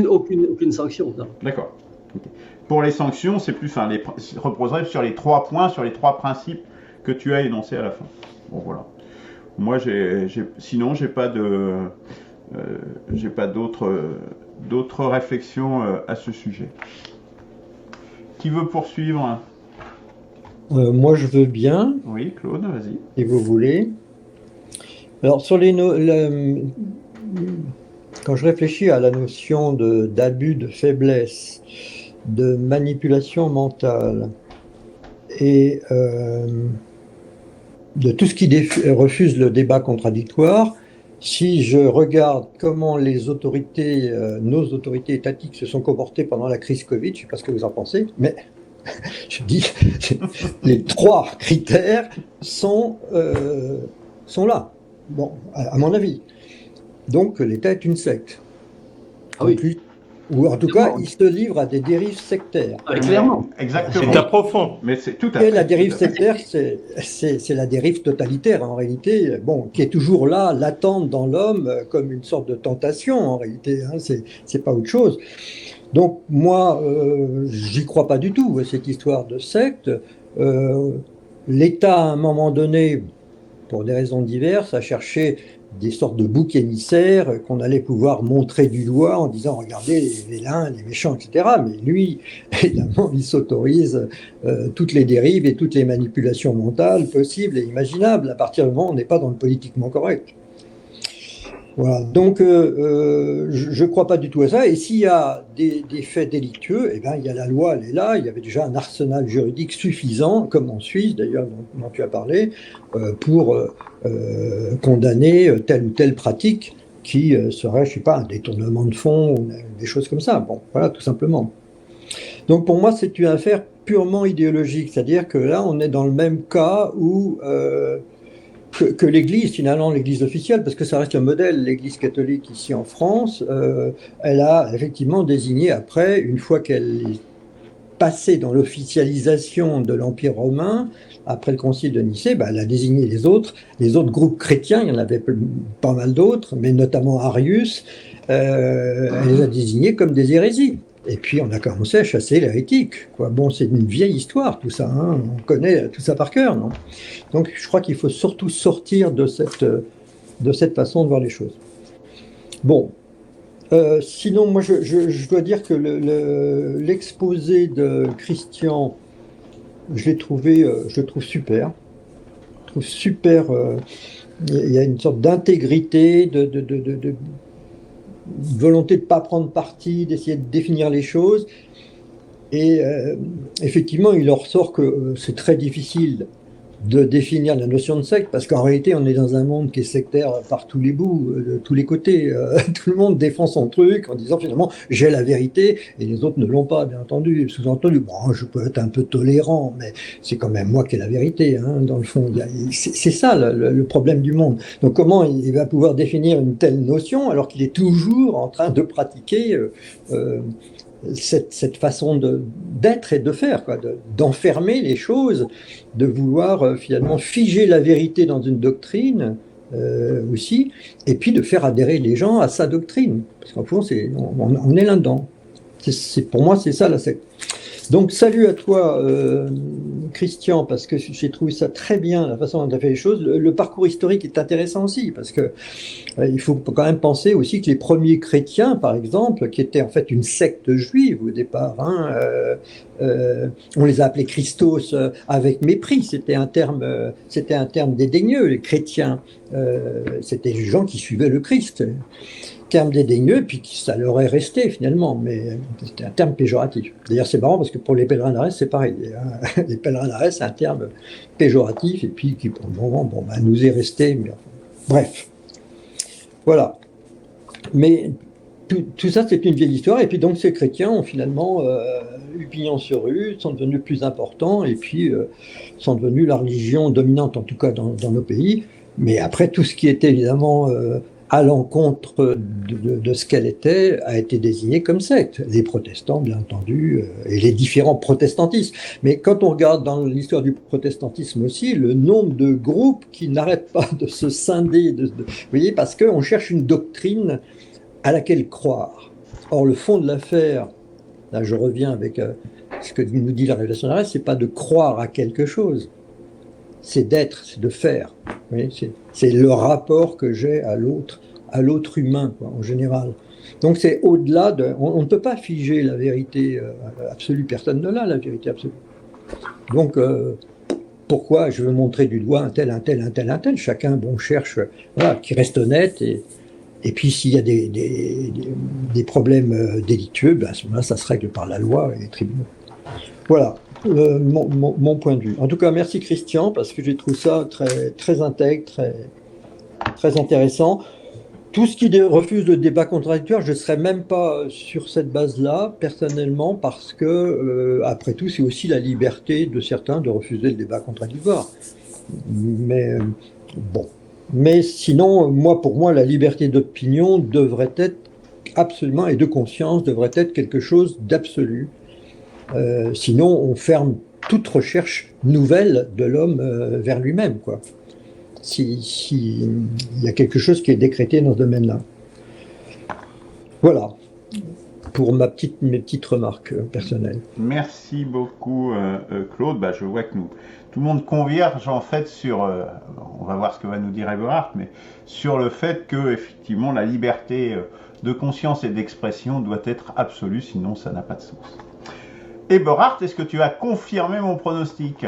Aucune sanction, non. D'accord. Okay. Pour les sanctions, c'est plus, reposerait sur les 3 points, sur les 3 principes que tu as énoncés à la fin. Bon, voilà. Moi, sinon, j'ai pas d'autres réflexions à ce sujet. Qui veut poursuivre ? Moi, je veux bien. Oui, Claude, vas-y. Si vous voulez. Alors, quand je réfléchis à la notion d'abus, de faiblesse, de manipulation mentale et de tout ce qui refuse le débat contradictoire, si je regarde comment les autorités, nos autorités étatiques se sont comportées pendant la crise Covid, je ne sais pas ce que vous en pensez, mais je dis, les 3 critères sont là, bon, à mon avis. Donc, l'État est une secte. Ah oui. Ou en tout cas, il se livre à des dérives sectaires. Ah, clairement. Exactement. C'est à profond. Mais c'est tout à fait. La dérive sectaire, c'est la dérive totalitaire, en réalité, qui est toujours là, latente dans l'homme, comme une sorte de tentation, en réalité. Hein, c'est pas autre chose. Donc moi, j'y crois pas du tout, cette histoire de secte. L'État, à un moment donné, pour des raisons diverses, a cherché des sortes de boucs émissaires qu'on allait pouvoir montrer du doigt en disant regardez les vilains, les méchants, etc. Mais lui, évidemment, il s'autorise toutes les dérives et toutes les manipulations mentales possibles et imaginables à partir du moment où on n'est pas dans le politiquement correct. Voilà, donc je ne crois pas du tout à ça. Et s'il y a des faits délictueux, eh ben, il y a la loi, elle est là. Il y avait déjà un arsenal juridique suffisant, comme en Suisse d'ailleurs, dont tu as parlé, pour condamner telle ou telle pratique qui serait, je sais pas, un détournement de fonds ou des choses comme ça. Bon, voilà, tout simplement. Donc pour moi, c'est une affaire purement idéologique. C'est-à-dire que là, on est dans le même cas où que l'Église, finalement, l'Église officielle, parce que ça reste un modèle, l'Église catholique ici en France, elle a effectivement désigné après, une fois qu'elle est passée dans l'officialisation de l'Empire romain, après le concile de Nicée, elle a désigné les autres groupes chrétiens, il y en avait pas mal d'autres, mais notamment Arius, elle les a désignés comme des hérésies. Et puis on a commencé à chasser l'hérétique. Bon, c'est une vieille histoire tout ça, hein, on connaît tout ça par cœur, non? Donc je crois qu'il faut surtout sortir de cette façon de voir les choses. Bon, sinon moi je dois dire que l'exposé de Christian, je le trouve super. Je trouve super. Il y a une sorte d'intégrité, de volonté de ne pas prendre parti, d'essayer de définir les choses. Et effectivement, il en ressort que c'est très difficile de définir la notion de secte, parce qu'en réalité, on est dans un monde qui est sectaire par tous les bouts, de tous les côtés. Tout le monde défend son truc en disant finalement, j'ai la vérité, et les autres ne l'ont pas, bien entendu. Sous-entendu, bon, je peux être un peu tolérant, mais c'est quand même moi qui ai la vérité, hein, dans le fond. C'est ça le problème du monde. Donc comment il va pouvoir définir une telle notion alors qu'il est toujours en train de pratiquer cette façon d'être et de faire, d'enfermer les choses, de vouloir finalement figer la vérité dans une doctrine aussi, et puis de faire adhérer les gens à sa doctrine. Parce qu'en fond, on est là-dedans. Pour moi, c'est ça la secte. Donc, salut à toi, Christian, parce que j'ai trouvé ça très bien, la façon dont tu as fait les choses. Le parcours historique est intéressant aussi, parce que il faut quand même penser aussi que les premiers chrétiens, par exemple, qui étaient en fait une secte juive au départ, hein, on les a appelés Christos avec mépris, c'était un terme dédaigneux, les chrétiens. C'était des gens qui suivaient le Christ. Terme dédaigneux, puis ça leur est resté finalement, mais c'était un terme péjoratif. D'ailleurs, c'est marrant parce que pour les pèlerins d'Arès, c'est pareil. Les pèlerins d'Arès, c'est un terme péjoratif, et puis qui pour le moment nous est resté. Mais bref, voilà. Mais tout ça, c'est une vieille histoire, et puis donc ces chrétiens ont finalement eu pignon sur rue, sont devenus plus importants, et puis sont devenus la religion dominante, en tout cas dans nos pays. Mais après, tout ce qui était évidemment à l'encontre de ce qu'elle était, a été désigné comme secte. Les protestants, bien entendu, et les différents protestantismes. Mais quand on regarde dans l'histoire du protestantisme aussi, le nombre de groupes qui n'arrêtent pas de se scinder, vous voyez, parce qu'on cherche une doctrine à laquelle croire. Or, le fond de l'affaire, là je reviens avec ce que nous dit la révélation d'Arès, c'est pas de croire à quelque chose, c'est d'être, c'est de faire. C'est le rapport que j'ai à l'autre humain, en général. Donc c'est au-delà de... On ne peut pas figer la vérité absolue, personne ne l'a, la vérité absolue. Donc pourquoi je veux montrer du doigt un tel, chacun cherche, voilà, qui reste honnête, et puis s'il y a des problèmes délictueux, à ce moment-là, ça se règle par la loi et les tribunaux. Voilà. Mon point de vue. En tout cas, merci Christian, parce que j'ai trouvé ça très, très intègre, très, très intéressant. Tout ce qui refuse le débat contradictoire, je ne serais même pas sur cette base-là, personnellement, parce que, après tout, c'est aussi la liberté de certains de refuser le débat contradictoire. Mais bon. Mais sinon, pour moi, la liberté d'opinion devrait être absolument, et de conscience, devrait être quelque chose d'absolu. Sinon, on ferme toute recherche nouvelle de l'homme vers lui-même, quoi. S'il y a quelque chose qui est décrété dans ce domaine-là. Voilà, pour mes petites remarques personnelles. Merci beaucoup, Claude. Je vois que tout le monde converge en fait sur, on va voir ce que va nous dire Eberhard, mais sur le fait que effectivement la liberté de conscience et d'expression doit être absolue, sinon ça n'a pas de sens. Eberhard, est-ce que tu as confirmé mon pronostic?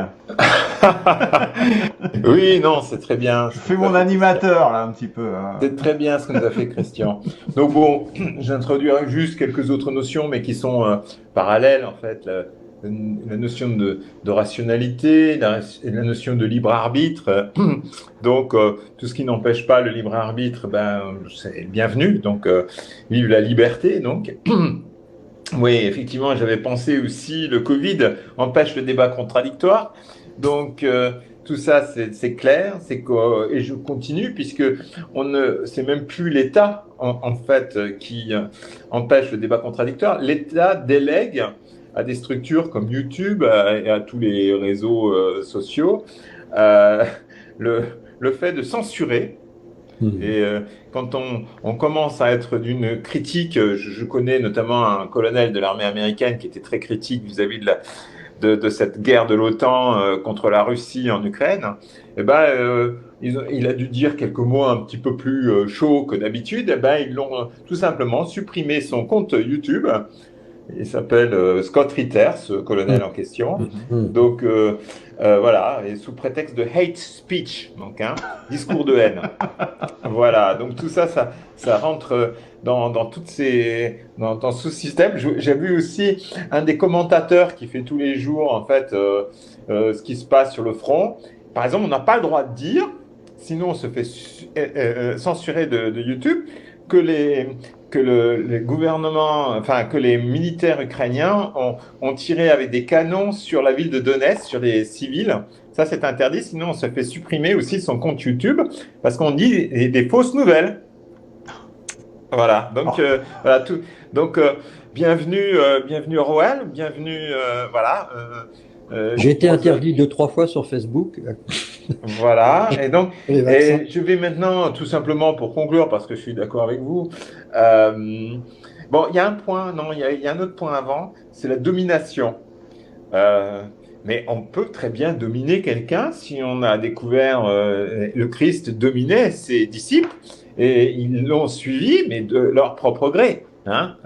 Oui, non, c'est très bien. Je fais mon animateur là un petit peu. Hein. C'est très bien ce que nous a fait Christian. Donc bon, j'introduirai juste quelques autres notions, mais qui sont parallèles en fait. La notion de rationalité, la notion de libre arbitre. Donc tout ce qui n'empêche pas le libre arbitre, c'est bienvenu. Donc vive la liberté. Donc oui, effectivement, j'avais pensé aussi le Covid empêche le débat contradictoire. Donc tout ça, c'est clair, et je continue puisque c'est même plus l'État en fait qui empêche le débat contradictoire. L'État délègue à des structures comme YouTube et à tous les réseaux sociaux le fait de censurer. Et quand on commence à être d'une critique, je connais notamment un colonel de l'armée américaine qui était très critique vis-à-vis de cette guerre de l'OTAN contre la Russie en Ukraine, il a dû dire quelques mots un petit peu plus chauds que d'habitude. Ils l'ont tout simplement supprimé son compte YouTube. Il s'appelle Scott Ritter, ce colonel en question. Donc voilà, et sous prétexte de hate speech, donc discours de haine. Voilà, donc tout ça, ça rentre dans toutes dans ce système. J'ai vu aussi un des commentateurs qui fait tous les jours en fait ce qui se passe sur le front. Par exemple, on n'a pas le droit de dire, sinon on se fait censurer de YouTube, que les gouvernements, enfin que les militaires ukrainiens ont tiré avec des canons sur la ville de Donetsk, sur les civils. Ça, c'est interdit, sinon on se fait supprimer aussi son compte YouTube parce qu'on dit des fausses nouvelles. Voilà, donc voilà tout. Donc bienvenue Roel, bienvenue voilà. J'ai été interdit 2-3 fois sur Facebook. Voilà, et donc je vais maintenant tout simplement pour conclure, parce que je suis d'accord avec vous. Bon, il y a un point, non, il y a un autre point avant, c'est la domination. Mais on peut très bien dominer quelqu'un si on a découvert le Christ dominait ses disciples et ils l'ont suivi, mais de leur propre gré. Hein.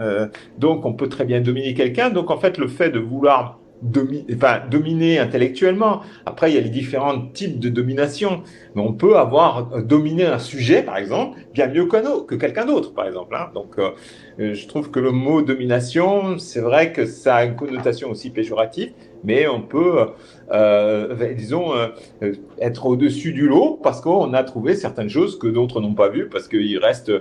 Donc on peut très bien dominer quelqu'un. Donc en fait, le fait de vouloir dominer intellectuellement. Après, il y a les différents types de domination. Mais on peut avoir dominé un sujet, par exemple, bien mieux que quelqu'un d'autre, par exemple. Hein. Donc, je trouve que le mot domination, c'est vrai que ça a une connotation aussi péjorative, mais on peut, disons, être au-dessus du lot parce qu'on a trouvé certaines choses que d'autres n'ont pas vues parce qu'ils restent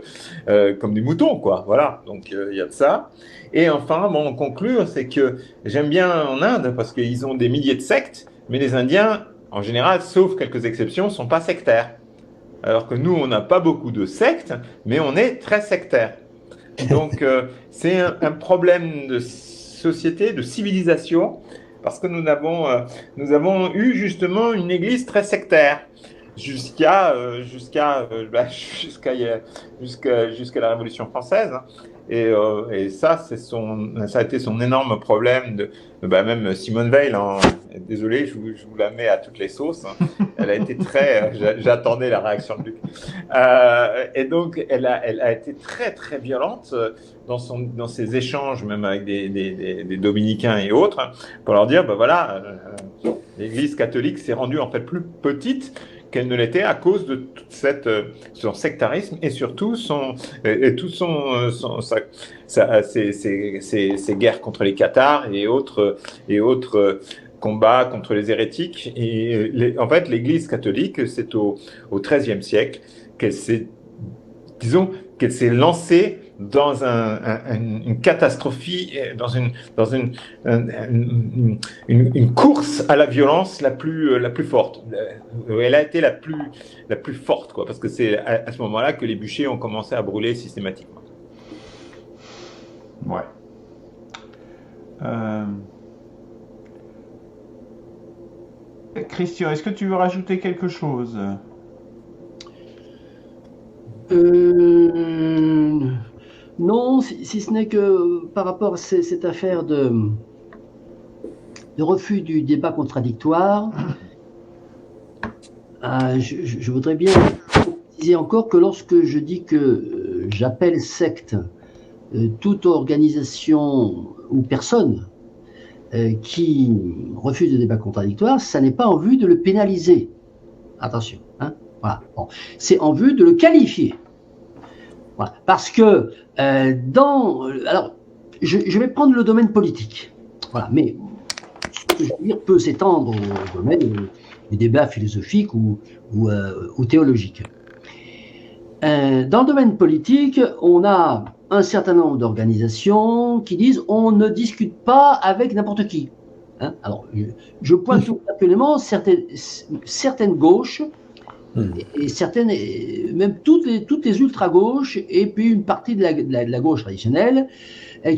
comme des moutons, quoi. Voilà. Donc, il y a de ça. Et enfin, bon, conclure, c'est que j'aime bien en Inde parce qu'ils ont des milliers de sectes, mais les Indiens, en général, sauf quelques exceptions, sont pas sectaires. Alors que nous, on n'a pas beaucoup de sectes, mais on est très sectaires. Donc, c'est un problème de société, de civilisation, parce que nous avons eu justement une église très sectaire. Jusqu'à la Révolution française. Et ça, ça a été son énorme problème. Même Simone Veil, désolé, je vous la mets à toutes les sauces. Elle a été très. J'attendais la réaction de Luc. Et donc, elle a été très très violente dans ses échanges, même avec des dominicains et autres, pour leur dire, l'Église catholique s'est rendue en fait plus petite qu'elle ne l'était à cause de toute son sectarisme et surtout ses guerres contre les cathares et autres combats contre les hérétiques. Et en fait, l'Église catholique, c'est au XIIIe siècle qu'elle s'est lancée dans une catastrophe, dans une course à la violence la plus forte. Elle a été la plus forte, quoi, parce que c'est à ce moment-là que les bûchers ont commencé à brûler systématiquement. Ouais. Christian, est-ce que tu veux rajouter quelque chose ? Non, si ce n'est que par rapport à cette affaire de refus du débat contradictoire, Je voudrais bien préciser encore que lorsque je dis que j'appelle secte toute organisation ou personne qui refuse de débat contradictoire, ça n'est pas en vue de le pénaliser. Attention, hein, voilà. Bon. C'est en vue de le qualifier. Voilà. Parce que alors, je vais prendre le domaine politique. Voilà. Mais ce que je veux dire peut s'étendre au domaine des débats philosophiques ou théologiques. Dans le domaine politique, on a un certain nombre d'organisations qui disent on ne discute pas avec n'importe qui. Hein, alors, je pointe tout particulièrement certaines gauches et certaines, même toutes les ultra-gauches et puis une partie de la gauche traditionnelle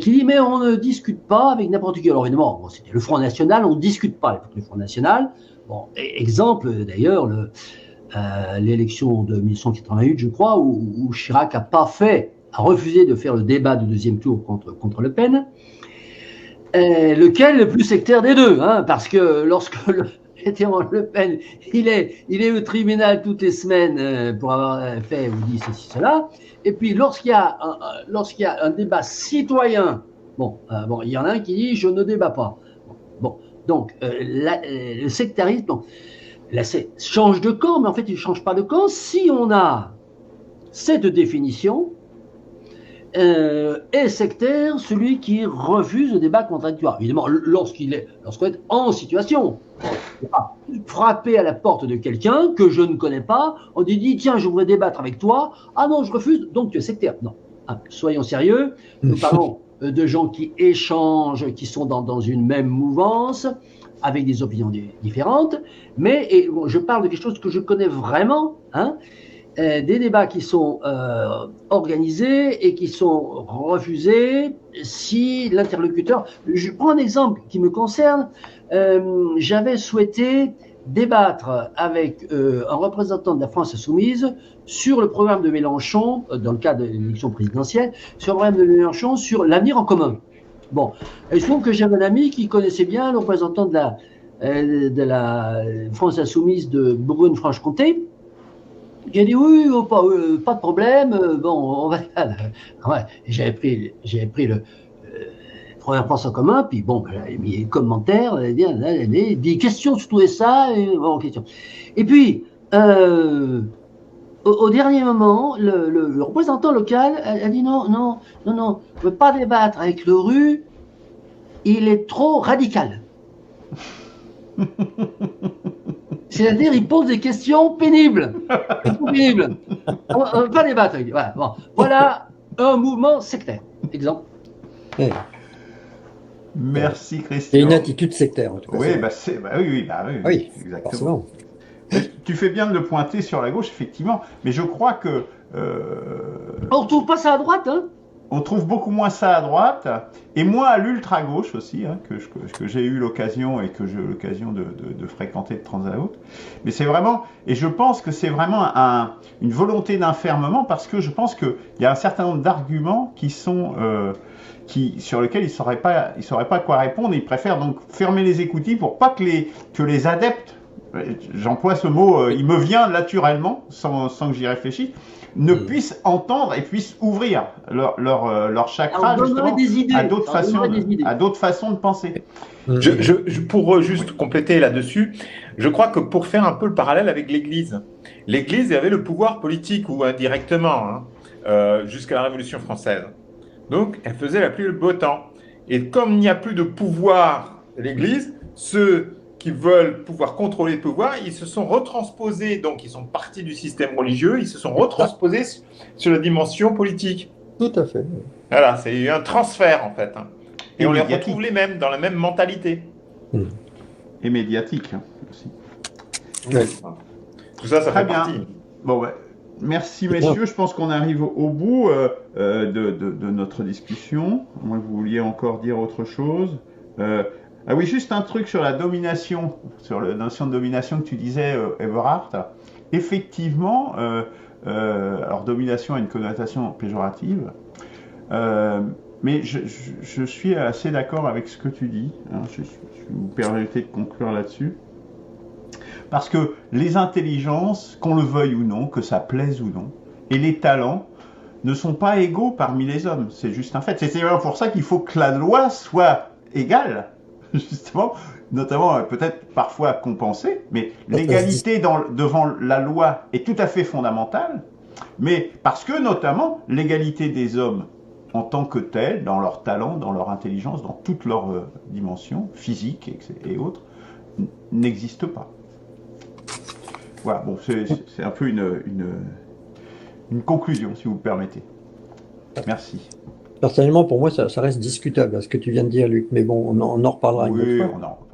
qui dit mais on ne discute pas avec n'importe qui. Alors évidemment, bon, c'était le Front National, on ne discute pas avec le Front National. Bon, exemple d'ailleurs, l'élection de 1988, je crois, où Chirac a refusé de faire le débat du deuxième tour contre Le Pen. Lequel le plus sectaire des deux, hein, parce que lorsque Le Pen, il est au tribunal toutes les semaines pour avoir fait ou dit ceci, cela, et puis lorsqu'il y a un débat citoyen, il y en a un qui dit je ne débat pas. Bon, donc le sectarisme, donc, là, change de camp, mais en fait il ne change pas de camp si on a cette définition. Est sectaire celui qui refuse le débat contradictoire. Évidemment, lorsqu'on est en situation, frapper à la porte de quelqu'un que je ne connais pas, on lui dit tiens, je voudrais débattre avec toi. Ah non, je refuse, donc tu es sectaire. Non, soyons sérieux. Nous parlons de gens qui échangent, qui sont dans une même mouvance, avec des opinions différentes, mais je parle de quelque chose que je connais vraiment, hein. Des débats qui sont organisés et qui sont refusés si l'interlocuteur... Je prends un exemple qui me concerne. J'avais souhaité débattre avec un représentant de la France Insoumise sur le programme de Mélenchon, dans le cadre de l'élection présidentielle, sur le programme de Mélenchon sur l'avenir en commun. Bon, il se trouve que j'avais un ami qui connaissait bien le représentant de la France Insoumise de Bourgogne-Franche-Comté. J'ai dit oui, pas de problème. Bon, on va. Ouais, j'avais pris le première place en commun, puis bon, j'avais mis les commentaires, des questions sur tout ça, bon, question. Et puis, au dernier moment, le représentant local a dit non, je ne veux pas débattre avec le RU, il est trop radical. C'est-à-dire, il pose des questions pénibles. On ne peut pas débattre avec lui. Voilà, bon. Voilà un mouvement sectaire. Exemple. Merci, Christian. Et une attitude sectaire, en tout cas. Oui, oui, exactement. Forcément. Tu fais bien de le pointer sur la gauche, effectivement, mais je crois que... On ne retrouve pas ça à droite, hein. On trouve beaucoup moins ça à droite, et moins à l'ultra-gauche aussi, hein, que j'ai eu l'occasion et que j'ai eu l'occasion de fréquenter de temps à autre. Mais c'est vraiment, et je pense que c'est vraiment une volonté d'enfermement, parce que je pense qu'il y a un certain nombre d'arguments qui sont... sur lesquels ils ne sauraient pas quoi répondre, et ils préfèrent donc fermer les écoutilles pour pas que les adeptes, j'emploie ce mot, il me vient naturellement, sans que j'y réfléchisse, ne puissent entendre et puissent ouvrir leur chakra justement à d'autres façons de penser. Pour juste compléter là-dessus, je crois que pour faire un peu le parallèle avec l'Église, l'Église avait le pouvoir politique ou indirectement jusqu'à la Révolution française. Donc, elle faisait la pluie et le beau temps. Et comme il n'y a plus de pouvoir de l'Église, ceux qui veulent pouvoir contrôler le pouvoir, ils se sont retransposés, donc ils sont partis du système religieux, ils se sont retransposés sur la dimension politique. Tout à fait. Voilà, c'est eu un transfert en fait. Et on les retrouve les mêmes, dans la même mentalité. Et médiatique aussi. Ouais. Tout ça, ça Très fait bien. partie. Bon, ouais. Merci messieurs, je pense qu'on arrive au bout de notre discussion. Moi, vous vouliez encore dire autre chose. Ah oui, juste un truc sur la domination, sur la notion de domination que tu disais, Everhard. Effectivement, alors domination a une connotation péjorative, mais je suis assez d'accord avec ce que tu dis. Hein, je me permettrai de conclure là-dessus. Parce que les intelligences, qu'on le veuille ou non, que ça plaise ou non, et les talents ne sont pas égaux parmi les hommes. C'est juste un fait. C'est pour ça qu'il faut que la loi soit égale, justement, notamment peut-être parfois compensée, mais l'égalité devant la loi est tout à fait fondamentale, mais parce que notamment l'égalité des hommes en tant que tels, dans leur talent, dans leur intelligence, dans toutes leurs dimensions, physiques et autres, n'existe pas. Voilà, bon, c'est un peu une conclusion, si vous me permettez. Merci. Personnellement, pour moi, ça reste discutable, ce que tu viens de dire, Luc, mais bon, on en reparlera une autre fois. Oui,